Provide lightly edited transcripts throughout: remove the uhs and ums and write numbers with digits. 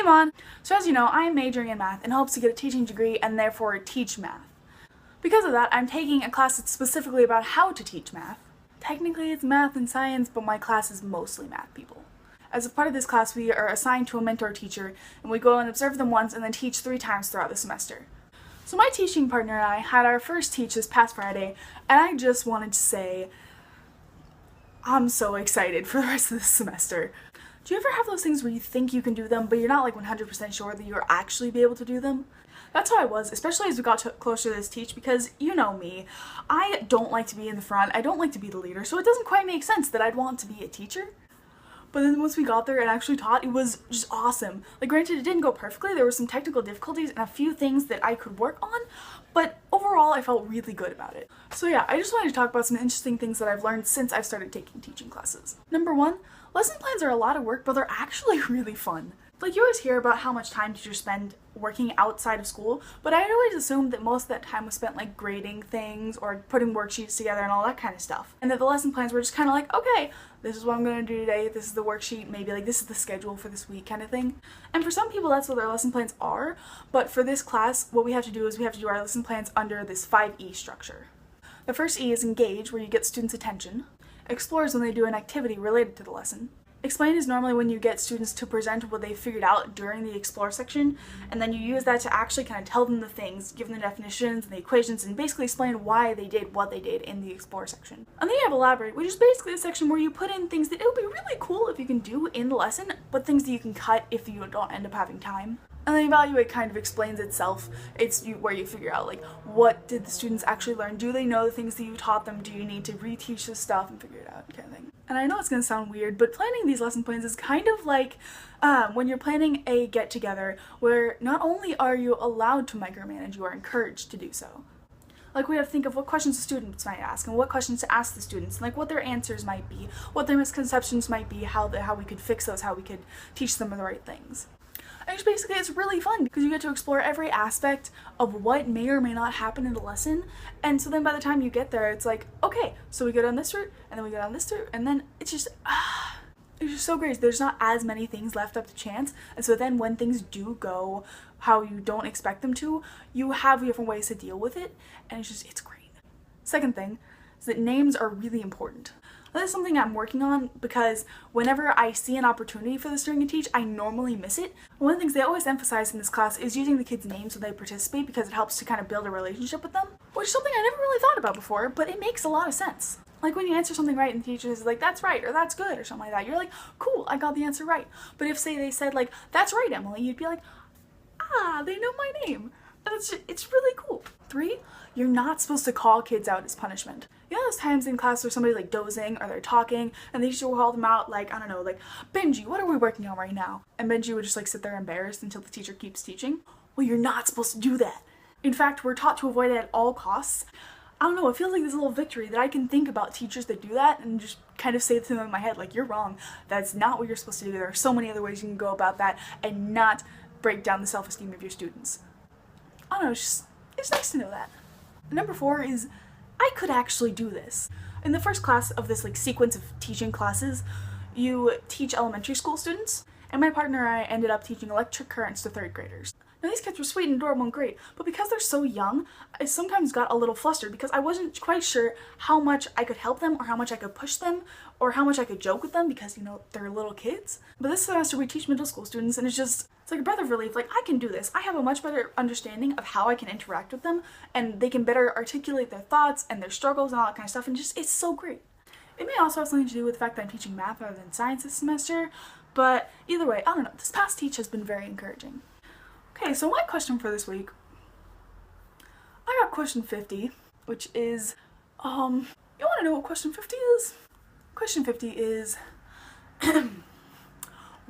Hey Mon! So as you know, I am majoring in math in hopes to get a teaching degree and therefore teach math. Because of that, I'm taking a class that's specifically about how to teach math. Technically it's math and science, but my class is mostly math people. As a part of this class, we are assigned to a mentor teacher, and we go and observe them once and then teach 3 times throughout the semester. So my teaching partner and I had our first teach this past Friday, and I just wanted to say, I'm so excited for the rest of this semester. Do you ever have those things where you think you can do them, but you're not like 100% sure that you'll actually be able to do them? That's how I was, especially as we got closer to this teach, because you know me, I don't like to be in the front, I don't like to be the leader, so it doesn't quite make sense that I'd want to be a teacher. But then once we got there and actually taught, it was just awesome. Like granted, it didn't go perfectly, there were some technical difficulties and a few things that I could work on, but overall I felt really good about it. So yeah, I just wanted to talk about some interesting things that I've learned since I've started taking teaching classes. Number 1, lesson plans are a lot of work, but they're actually really fun. Like you always hear about how much time teachers spend working outside of school, but I always assumed that most of that time was spent like grading things or putting worksheets together and all that kind of stuff. And that the lesson plans were just kind of like, okay, this is what I'm going to do today, this is the worksheet, maybe like this is the schedule for this week kind of thing. And for some people that's what their lesson plans are, but for this class what we have to do is we have to do our lesson plans under this 5E structure. The first E is engage, where you get students' attention. Explore is when they do an activity related to the lesson. Explain is normally when you get students to present what they figured out during the explore section, and then you use that to actually kind of tell them the things, give them the definitions and the equations, and basically explain why they did what they did in the explore section. And then you have elaborate, which is basically a section where you put in things that it would be really cool if you can do in the lesson, but things that you can cut if you don't end up having time. And then evaluate kind of explains itself. It's where you figure out like, what did the students actually learn? Do they know the things that you taught them? Do you need to reteach this stuff and figure it out kind of thing? And I know it's going to sound weird, but planning these lesson plans is kind of like when you're planning a get-together where not only are you allowed to micromanage, you are encouraged to do so. Like we have to think of what questions the students might ask and what questions to ask the students, and like what their answers might be, what their misconceptions might be, how we could fix those, how we could teach them the right things. And just basically it's really fun because you get to explore every aspect of what may or may not happen in the lesson, and so then by the time you get there it's like, okay, so we go down this route and then we go down this route, and then it's just so great. There's not as many things left up to chance, and so then when things do go how you don't expect them to, you have different ways to deal with it, and it's great. Second thing is that names are really important. That is something I'm working on because whenever I see an opportunity for this during a teach, I normally miss it. One of the things they always emphasize in this class is using the kids' names when they participate because it helps to kind of build a relationship with them, which is something I never really thought about before, but it makes a lot of sense. Like when you answer something right and the teacher is like, that's right, or that's good, or something like that, you're like, cool, I got the answer right. But if say they said like, that's right, Emily, you'd be like, ah, they know my name. And it's really cool. 3, you're not supposed to call kids out as punishment. You know those times in class where somebody's like dozing or they're talking and the teacher will call them out like, I don't know, like, Benji, what are we working on right now? And Benji would just like sit there embarrassed until the teacher keeps teaching. Well, you're not supposed to do that. In fact, we're taught to avoid it at all costs. I don't know, it feels like this little victory that I can think about teachers that do that and just kind of say to them in my head, like, you're wrong. That's not what you're supposed to do. There are so many other ways you can go about that and not break down the self-esteem of your students. I don't know, it's nice to know that. Number 4 is, I could actually do this. In the first class of this like sequence of teaching classes, you teach elementary school students, and my partner and I ended up teaching electric currents to 3rd graders. Now these kids were sweet and adorable and great, but because they're so young, I sometimes got a little flustered because I wasn't quite sure how much I could help them or how much I could push them or how much I could joke with them because, you know, they're little kids. But this semester we teach middle school students, and it's like a breath of relief. Like, I can do this. I have a much better understanding of how I can interact with them, and they can better articulate their thoughts and their struggles and all that kind of stuff, and it's so great. It may also have something to do with the fact that I'm teaching math rather than science this semester, but either way, I don't know. This past teach has been very encouraging. Okay, so my question for this week, I got question 50, which is, you want to know what question 50 is? Question 50 is,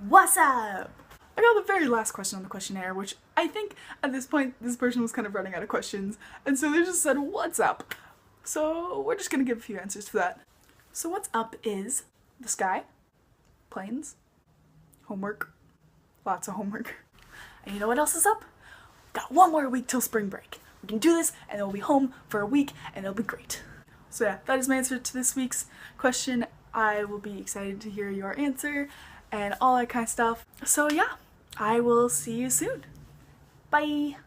what's up? I got the very last question on the questionnaire, which I think at this point this person was kind of running out of questions, and so they just said, what's up? So we're just gonna give a few answers to that. So what's up is the sky, planes, homework, lots of homework. And you know what else is up? We've got 1 more week till spring break. We can do this and then we'll be home for a week and it'll be great. So yeah, that is my answer to this week's question. I will be excited to hear your answer and all that kind of stuff. So yeah, I will see you soon. Bye!